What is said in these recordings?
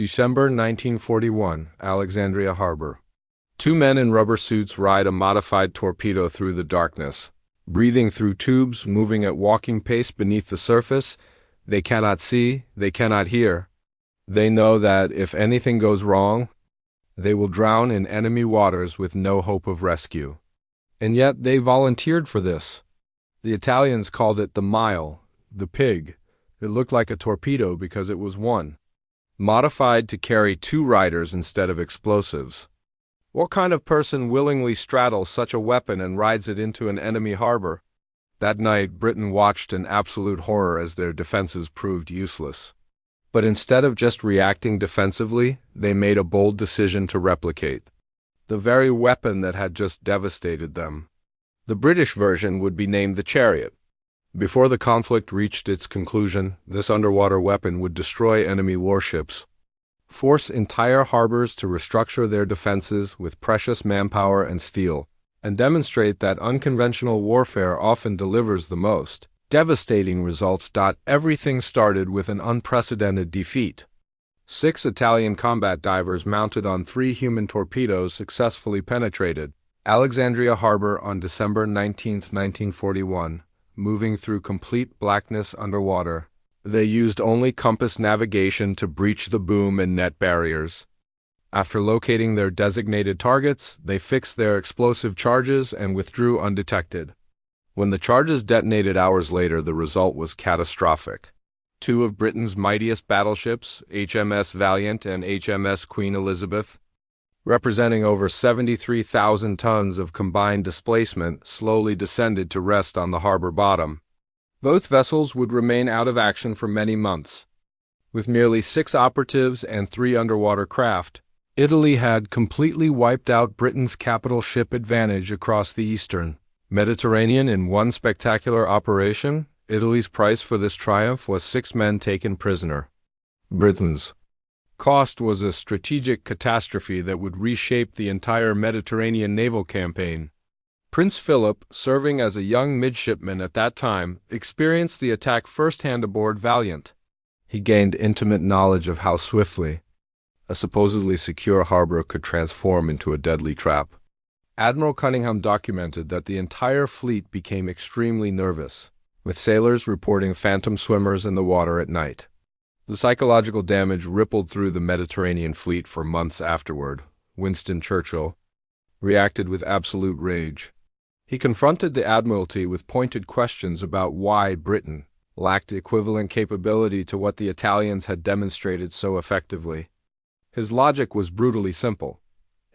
December 1941, Alexandria Harbor. Two men in rubber suits ride a modified torpedo through the darkness. Breathing through tubes, moving at walking pace beneath the surface, they cannot see, they cannot hear. They know that if anything goes wrong, they will drown in enemy waters with no hope of rescue. And yet they volunteered for this. The Italians called it the mile, the pig. It looked like a torpedo because it was one, modified to carry two riders instead of explosives. What kind of person willingly straddles such a weapon and rides it into an enemy harbor? That night, Britain watched in absolute horror as their defenses proved useless. But instead of just reacting defensively, they made a bold decision to replicate the very weapon that had just devastated them. The British version would be named the Chariot. Before the conflict reached its conclusion, this underwater weapon would destroy enemy warships, force entire harbors to restructure their defenses with precious manpower and steel, and demonstrate that unconventional warfare often delivers the most devastating results. Everything started with an unprecedented defeat. 6 Italian combat divers mounted on 3 human torpedoes successfully penetrated Alexandria Harbor on December 19, 1941, moving through complete blackness underwater. They used only compass navigation to breach the boom and net barriers. After locating their designated targets, they fixed their explosive charges and withdrew undetected. When the charges detonated hours later, the result was catastrophic. 2 of Britain's mightiest battleships, HMS Valiant and HMS Queen Elizabeth, representing over 73,000 tons of combined displacement, slowly descended to rest on the harbor bottom. Both vessels would remain out of action for many months. With merely 6 operatives and 3 underwater craft, Italy had completely wiped out Britain's capital ship advantage across the eastern Mediterranean in one spectacular operation. Italy's price for this triumph was 6 men taken prisoner. Britain's cost was a strategic catastrophe that would reshape the entire Mediterranean naval campaign. Prince Philip, serving as a young midshipman at that time, experienced the attack firsthand aboard Valiant. He gained intimate knowledge of how swiftly a supposedly secure harbor could transform into a deadly trap. Admiral Cunningham documented that the entire fleet became extremely nervous, with sailors reporting phantom swimmers in the water at night. The psychological damage rippled through the Mediterranean fleet for months afterward. Winston Churchill reacted with absolute rage. He confronted the Admiralty with pointed questions about why Britain lacked equivalent capability to what the Italians had demonstrated so effectively. His logic was brutally simple.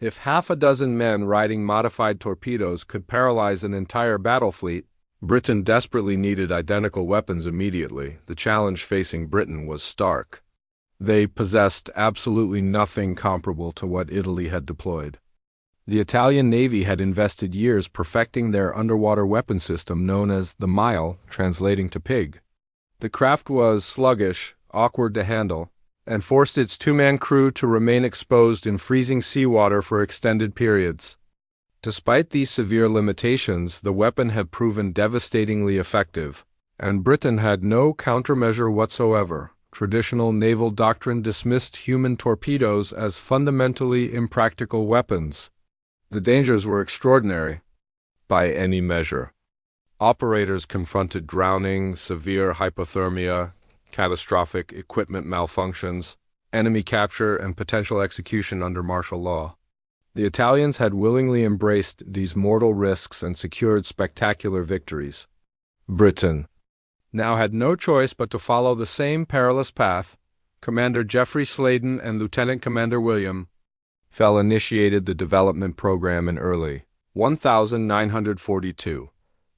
If half a dozen men riding modified torpedoes could paralyze an entire battle fleet, Britain desperately needed identical weapons immediately. The challenge facing Britain was stark. They possessed absolutely nothing comparable to what Italy had deployed. The Italian Navy had invested years perfecting their underwater weapon system known as the mile, translating to pig. The craft was sluggish, awkward to handle, and forced its 2-man crew to remain exposed in freezing seawater for extended periods. Despite these severe limitations, the weapon had proven devastatingly effective, and Britain had no countermeasure whatsoever. Traditional naval doctrine dismissed human torpedoes as fundamentally impractical weapons. The dangers were extraordinary, by any measure. Operators confronted drowning, severe hypothermia, catastrophic equipment malfunctions, enemy capture, and potential execution under martial law. The Italians had willingly embraced these mortal risks and secured spectacular victories. Britain now had no choice but to follow the same perilous path. Commander Geoffrey Sladen and Lieutenant Commander William Fell initiated the development program in early 1942.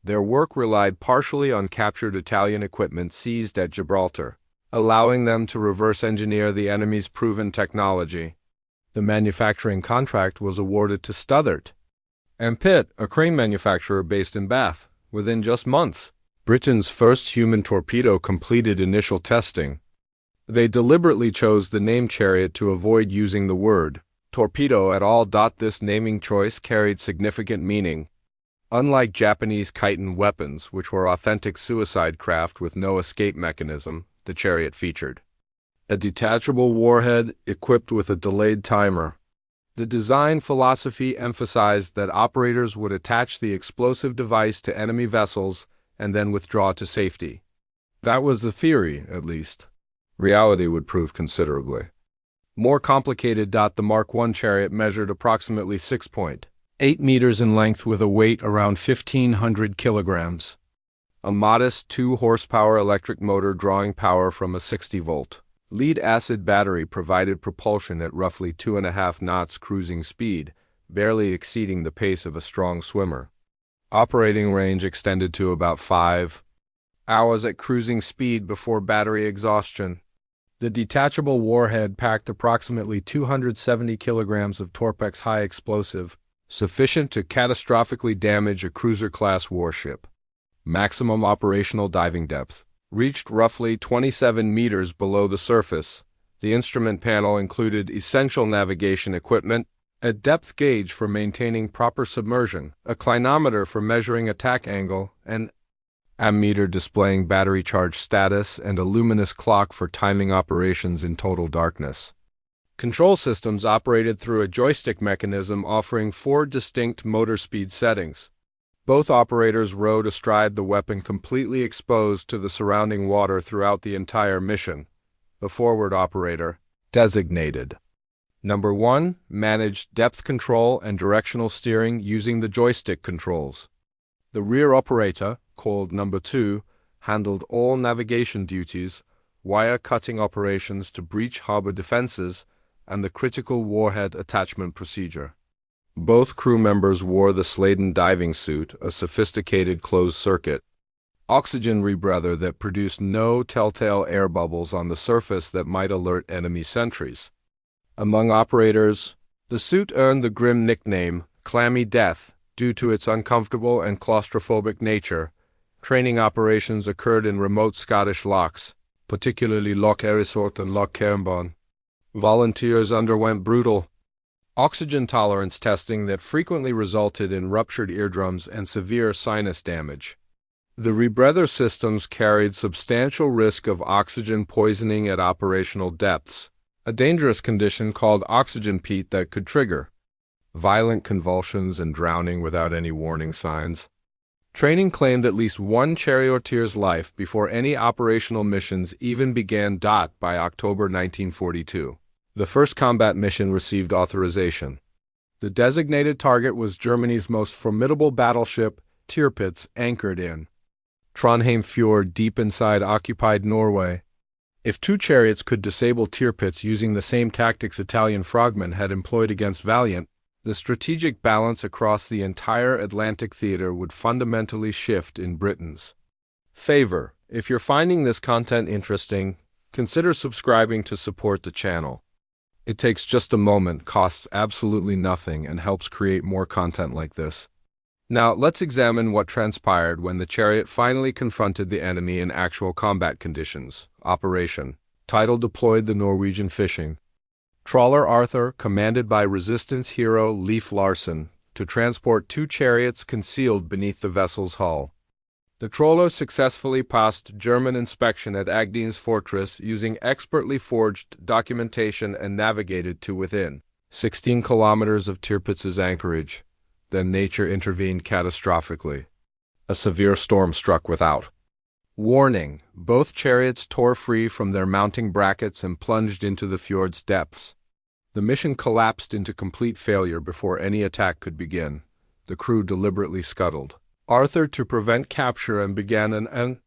Their work relied partially on captured Italian equipment seized at Gibraltar, allowing them to reverse engineer the enemy's proven technology. The manufacturing contract was awarded to Stothert and Pitt, a crane manufacturer based in Bath, within just months. Britain's first human torpedo completed initial testing. They deliberately chose the name Chariot to avoid using the word torpedo at all. This naming choice carried significant meaning. Unlike Japanese Chiton weapons, which were authentic suicide craft with no escape mechanism, the Chariot featured a detachable warhead equipped with a delayed timer. The design philosophy emphasized that operators would attach the explosive device to enemy vessels and then withdraw to safety. That was the theory, at least. Reality would prove considerably more complicated. The Mark I chariot measured approximately 6.8 meters in length with a weight around 1,500 kilograms. A modest 2-horsepower electric motor drawing power from a 60-volt lead-acid battery provided propulsion at roughly 2.5 knots cruising speed, barely exceeding the pace of a strong swimmer. Operating range extended to about 5 hours at cruising speed before battery exhaustion. The detachable warhead packed approximately 270 kilograms of Torpex high explosive, sufficient to catastrophically damage a cruiser-class warship. Maximum operational diving depth reached roughly 27 meters below the surface. The instrument panel included essential navigation equipment, a depth gauge for maintaining proper submersion, a clinometer for measuring attack angle, an ammeter displaying battery charge status, and a luminous clock for timing operations in total darkness. Control systems operated through a joystick mechanism offering 4 distinct motor speed settings. Both operators rode astride the weapon completely exposed to the surrounding water throughout the entire mission. The forward operator, designated Number 1, managed depth control and directional steering using the joystick controls. The rear operator, called Number 2, handled all navigation duties, wire-cutting operations to breach harbor defenses, and the critical warhead attachment procedure. Both crew members wore the Sladen diving suit, a sophisticated closed-circuit oxygen rebreather that produced no telltale air bubbles on the surface that might alert enemy sentries. Among operators, the suit earned the grim nickname Clammy Death due to its uncomfortable and claustrophobic nature. Training operations occurred in remote Scottish lochs, particularly Loch Erisort and Loch Cairnbon. Volunteers underwent brutal oxygen tolerance testing that frequently resulted in ruptured eardrums and severe sinus damage. The rebreather systems carried substantial risk of oxygen poisoning at operational depths, a dangerous condition called oxygen peat that could trigger violent convulsions and drowning without any warning signs. Training claimed at least one charioteer's life before any operational missions even began. By October 1942, the first combat mission received authorization. The designated target was Germany's most formidable battleship, Tirpitz, anchored in Trondheim Fjord deep inside occupied Norway. If 2 chariots could disable Tirpitz using the same tactics Italian frogmen had employed against Valiant, the strategic balance across the entire Atlantic theater would fundamentally shift in Britain's favor. If you're finding this content interesting, consider subscribing to support the channel. It takes just a moment, costs absolutely nothing, and helps create more content like this. Now, let's examine what transpired when the chariot finally confronted the enemy in actual combat conditions. Operation Title deployed the Norwegian fishing trawler Arthur, commanded by resistance hero Leif Larsen, to transport 2 chariots concealed beneath the vessel's hull. The trawler successfully passed German inspection at Agdenes Fortress using expertly forged documentation and navigated to within 16 kilometers of Tirpitz's anchorage. Then nature intervened catastrophically. A severe storm struck without warning. Both chariots tore free from their mounting brackets and plunged into the fjord's depths. The mission collapsed into complete failure before any attack could begin. The crew deliberately scuttled Arthur to prevent capture and began an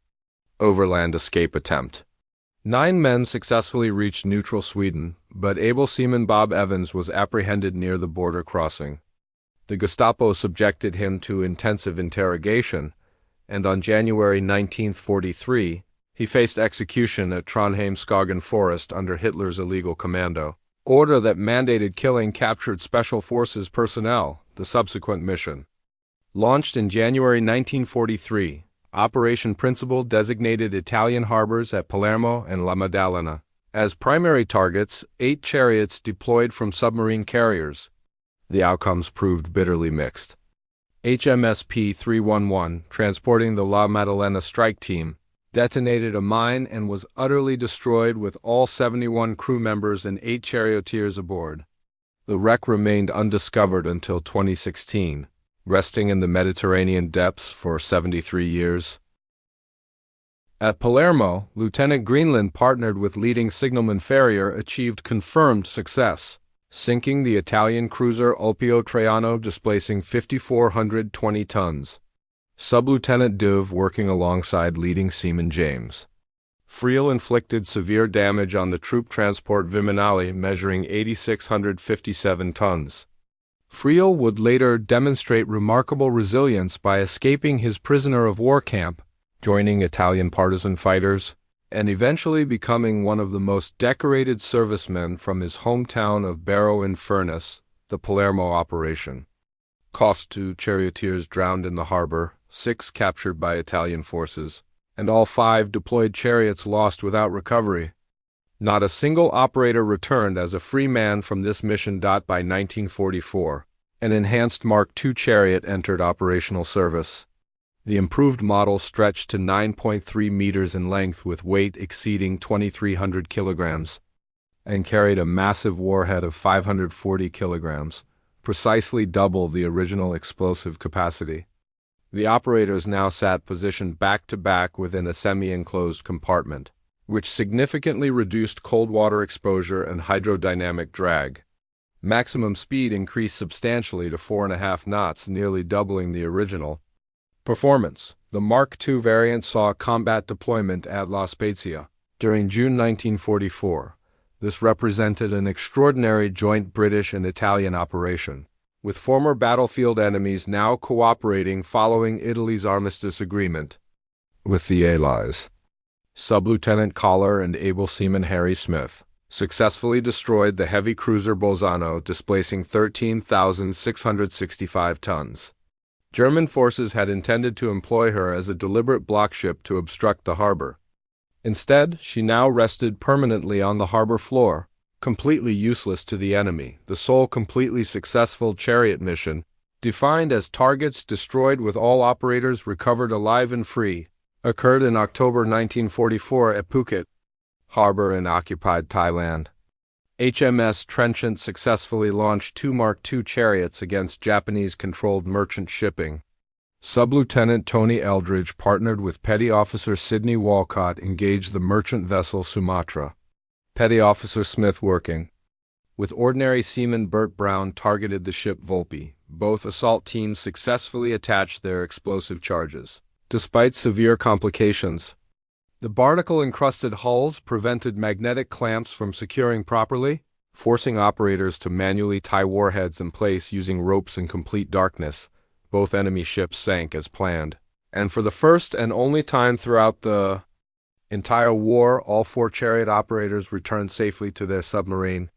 overland escape attempt. 9 men successfully reached neutral Sweden, but able seaman Bob Evans was apprehended near the border crossing. The Gestapo subjected him to intensive interrogation, and on January 1943, he faced execution at Trondheim Skagen Forest under Hitler's illegal commando order that mandated killing captured Special Forces personnel. The subsequent mission, launched in January 1943, Operation Principal designated Italian harbors at Palermo and La Maddalena as primary targets. 8 chariots deployed from submarine carriers. The outcomes proved bitterly mixed. HMS P-311, transporting the La Maddalena strike team, detonated a mine and was utterly destroyed with all 71 crew members and 8 charioteers aboard. The wreck remained undiscovered until 2016, resting in the Mediterranean depths for 73 years. At Palermo, Lieutenant Greenland partnered with leading signalman Ferrier achieved confirmed success, sinking the Italian cruiser Ulpio Traiano, displacing 5,420 tons. Sub-Lieutenant Duve working alongside leading seaman James Friel inflicted severe damage on the troop transport Viminale, measuring 8,657 tons. Friel would later demonstrate remarkable resilience by escaping his prisoner of war camp, joining Italian partisan fighters, and eventually becoming one of the most decorated servicemen from his hometown of Barrow in Furness, the Palermo operation. Cost: 2 charioteers drowned in the harbor, 6 captured by Italian forces, and all 5 deployed chariots lost without recovery. Not a single operator returned as a free man from this mission. By 1944, an enhanced Mark II chariot entered operational service. The improved model stretched to 9.3 meters in length with weight exceeding 2,300 kilograms, and carried a massive warhead of 540 kilograms, precisely double the original explosive capacity. The operators now sat positioned back-to-back within a semi-enclosed compartment, which significantly reduced cold water exposure and hydrodynamic drag. Maximum speed increased substantially to 4.5 knots, nearly doubling the original. Performance: the Mark II variant saw combat deployment at La Spezia during June 1944. This represented an extraordinary joint British and Italian operation, with former battlefield enemies now cooperating following Italy's armistice agreement with the Allies. Sub-Lieutenant Collar and able seaman Harry Smith successfully destroyed the heavy cruiser Bolzano, displacing 13,665 tons. German forces had intended to employ her as a deliberate block ship to obstruct the harbor. Instead, she now rested permanently on the harbor floor, completely useless to the enemy. The sole completely successful chariot mission, defined as targets destroyed with all operators recovered alive and free, occurred in October 1944 at Phuket Harbor in occupied Thailand. HMS Trenchant successfully launched 2 Mark II chariots against Japanese-controlled merchant shipping. Sub-Lieutenant Tony Eldridge partnered with Petty Officer Sidney Walcott engaged the merchant vessel Sumatra. Petty Officer Smith working with ordinary seaman Bert Brown targeted the ship Volpe. Both assault teams successfully attached their explosive charges. Despite severe complications, the barnacle-encrusted hulls prevented magnetic clamps from securing properly, forcing operators to manually tie warheads in place using ropes in complete darkness. Both enemy ships sank as planned, and for the first and only time throughout the entire war, all 4 chariot operators returned safely to their submarine.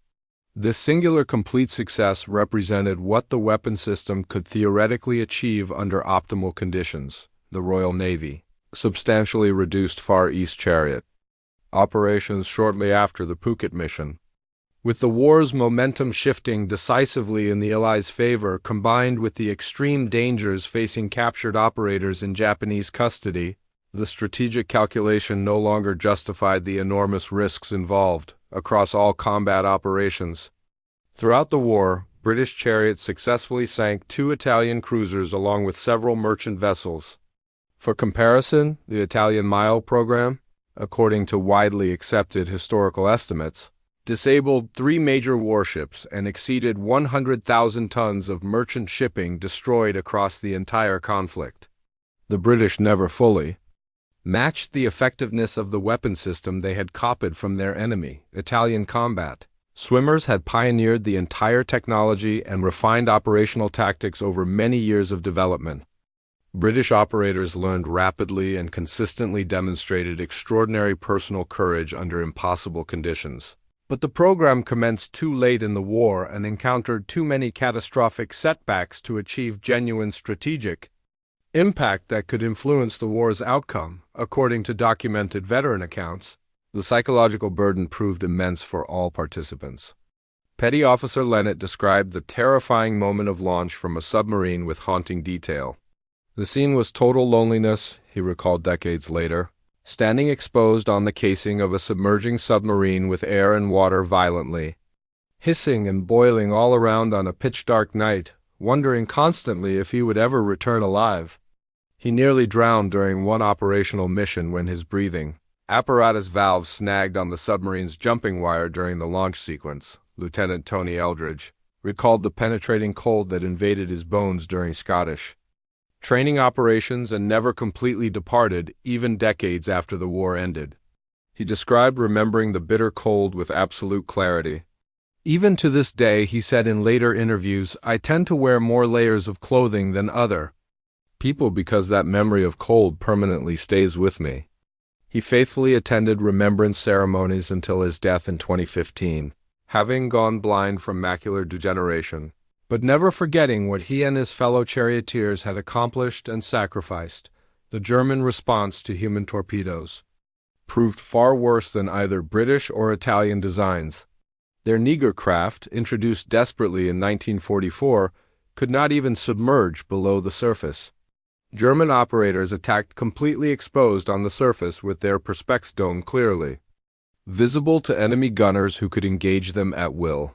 This singular complete success represented what the weapon system could theoretically achieve under optimal conditions. The Royal Navy substantially reduced Far East chariot operations shortly after the Phuket mission. With the war's momentum shifting decisively in the Allies' favor, combined with the extreme dangers facing captured operators in Japanese custody, the strategic calculation no longer justified the enormous risks involved across all combat operations. Throughout the war, British Chariot successfully sank 2 Italian cruisers along with several merchant vessels. For comparison, the Italian Mile program, according to widely accepted historical estimates, disabled 3 major warships and exceeded 100,000 tons of merchant shipping destroyed across the entire conflict. The British never fully matched the effectiveness of the weapon system they had copied from their enemy, Italian combat. Swimmers had pioneered the entire technology and refined operational tactics over many years of development. British operators learned rapidly and consistently demonstrated extraordinary personal courage under impossible conditions. But the program commenced too late in the war and encountered too many catastrophic setbacks to achieve genuine strategic impact that could influence the war's outcome. According to documented veteran accounts, the psychological burden proved immense for all participants. Petty Officer Lennett described the terrifying moment of launch from a submarine with haunting detail. The scene was total loneliness, he recalled decades later. standing exposed on the casing of a submerging submarine with air and water violently hissing and boiling all around on a pitch-dark night, wondering constantly if he would ever return alive. He nearly drowned during one operational mission when his breathing apparatus valves snagged on the submarine's jumping wire during the launch sequence. Lieutenant Tony Eldridge recalled the penetrating cold that invaded his bones during Scottish training operations and never completely departed, even decades after the war ended. He described remembering the bitter cold with absolute clarity. Even to this day, he said in later interviews, I tend to wear more layers of clothing than other people because that memory of cold permanently stays with me. He faithfully attended remembrance ceremonies until his death in 2015, having gone blind from macular degeneration, but never forgetting what he and his fellow charioteers had accomplished and sacrificed. The German response to human torpedoes proved far worse than either British or Italian designs. Their Neger craft, introduced desperately in 1944, could not even submerge below the surface. German operators attacked completely exposed on the surface with their perspex dome clearly visible to enemy gunners who could engage them at will.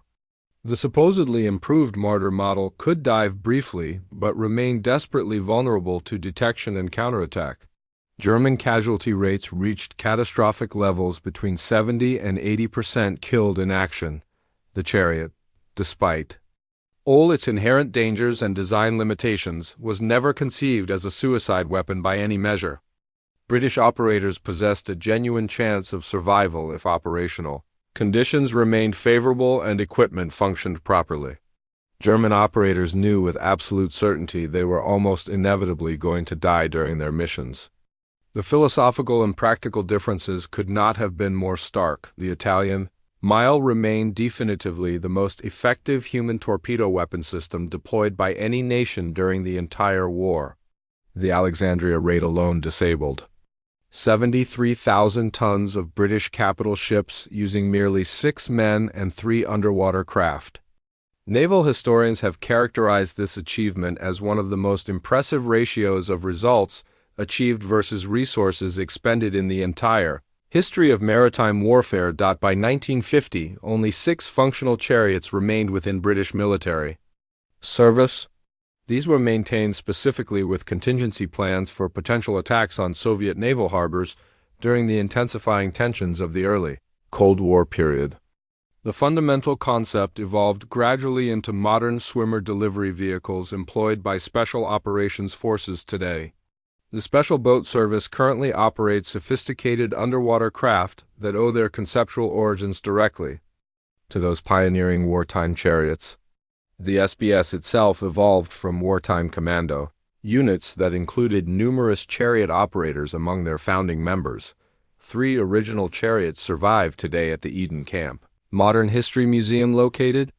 The supposedly improved Martyr model could dive briefly, but remained desperately vulnerable to detection and counterattack. German casualty rates reached catastrophic levels between 70 and 80% killed in action. The Chariot, despite all its inherent dangers and design limitations, was never conceived as a suicide weapon by any measure. British operators possessed a genuine chance of survival if operational conditions remained favorable and equipment functioned properly. German operators knew with absolute certainty they were almost inevitably going to die during their missions. The philosophical and practical differences could not have been more stark. The Italian Mile remained definitively the most effective human torpedo weapon system deployed by any nation during the entire war. The Alexandria raid alone disabled 73,000 tons of British capital ships using merely 6 men and 3 underwater craft. Naval historians have characterized this achievement as one of the most impressive ratios of results achieved versus resources expended in the entire history of maritime warfare. By 1950, only 6 functional chariots remained within British military service. These were maintained specifically with contingency plans for potential attacks on Soviet naval harbors during the intensifying tensions of the early Cold War period. The fundamental concept evolved gradually into modern swimmer delivery vehicles employed by special operations forces today. The Special Boat Service currently operates sophisticated underwater craft that owe their conceptual origins directly to those pioneering wartime chariots. The SBS itself evolved from wartime commando units that included numerous chariot operators among their founding members. 3 original chariots survive today at the Eden Camp Modern History Museum located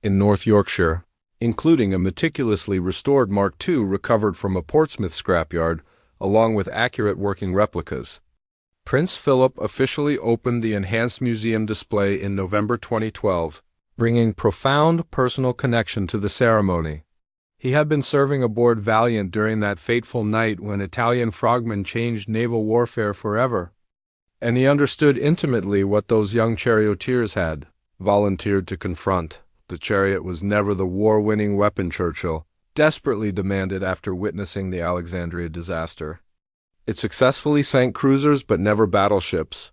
in North Yorkshire, including a meticulously restored Mark II recovered from a Portsmouth scrapyard, along with accurate working replicas. Prince Philip officially opened the enhanced museum display in November 2012, bringing profound personal connection to the ceremony. He had been serving aboard Valiant during that fateful night when Italian frogmen changed naval warfare forever, and he understood intimately what those young charioteers had volunteered to confront. The Chariot was never the war-winning weapon Churchill desperately demanded after witnessing the Alexandria disaster. It successfully sank cruisers but never battleships.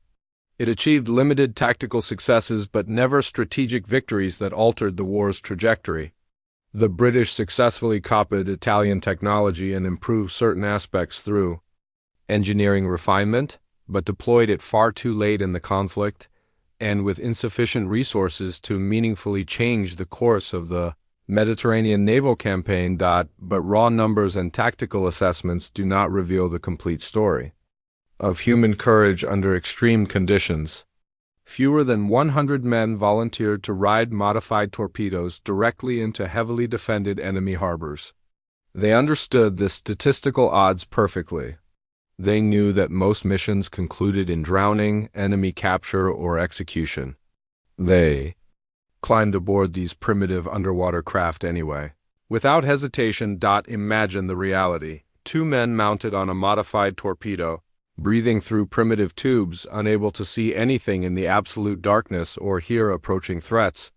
It achieved limited tactical successes but never strategic victories that altered the war's trajectory. The British successfully copied Italian technology and improved certain aspects through engineering refinement, but deployed it far too late in the conflict and with insufficient resources to meaningfully change the course of the Mediterranean naval campaign. But raw numbers and tactical assessments do not reveal the complete story of human courage under extreme conditions. Fewer than 100 men volunteered to ride modified torpedoes directly into heavily defended enemy harbors. They understood the statistical odds perfectly. They knew that most missions concluded in drowning, enemy capture, or execution. They climbed aboard these primitive underwater craft anyway. Without hesitation. Imagine the reality. 2 men mounted on a modified torpedo, breathing through primitive tubes, unable to see anything in the absolute darkness or hear approaching threats,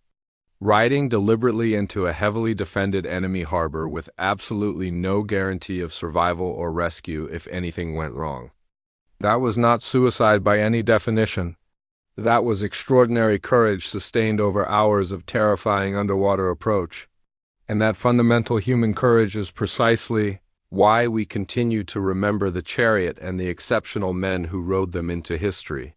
riding deliberately into a heavily defended enemy harbor with absolutely no guarantee of survival or rescue if anything went wrong. That was not suicide by any definition. That was extraordinary courage sustained over hours of terrifying underwater approach. And that fundamental human courage is precisely why we continue to remember the Chariot and the exceptional men who rode them into history.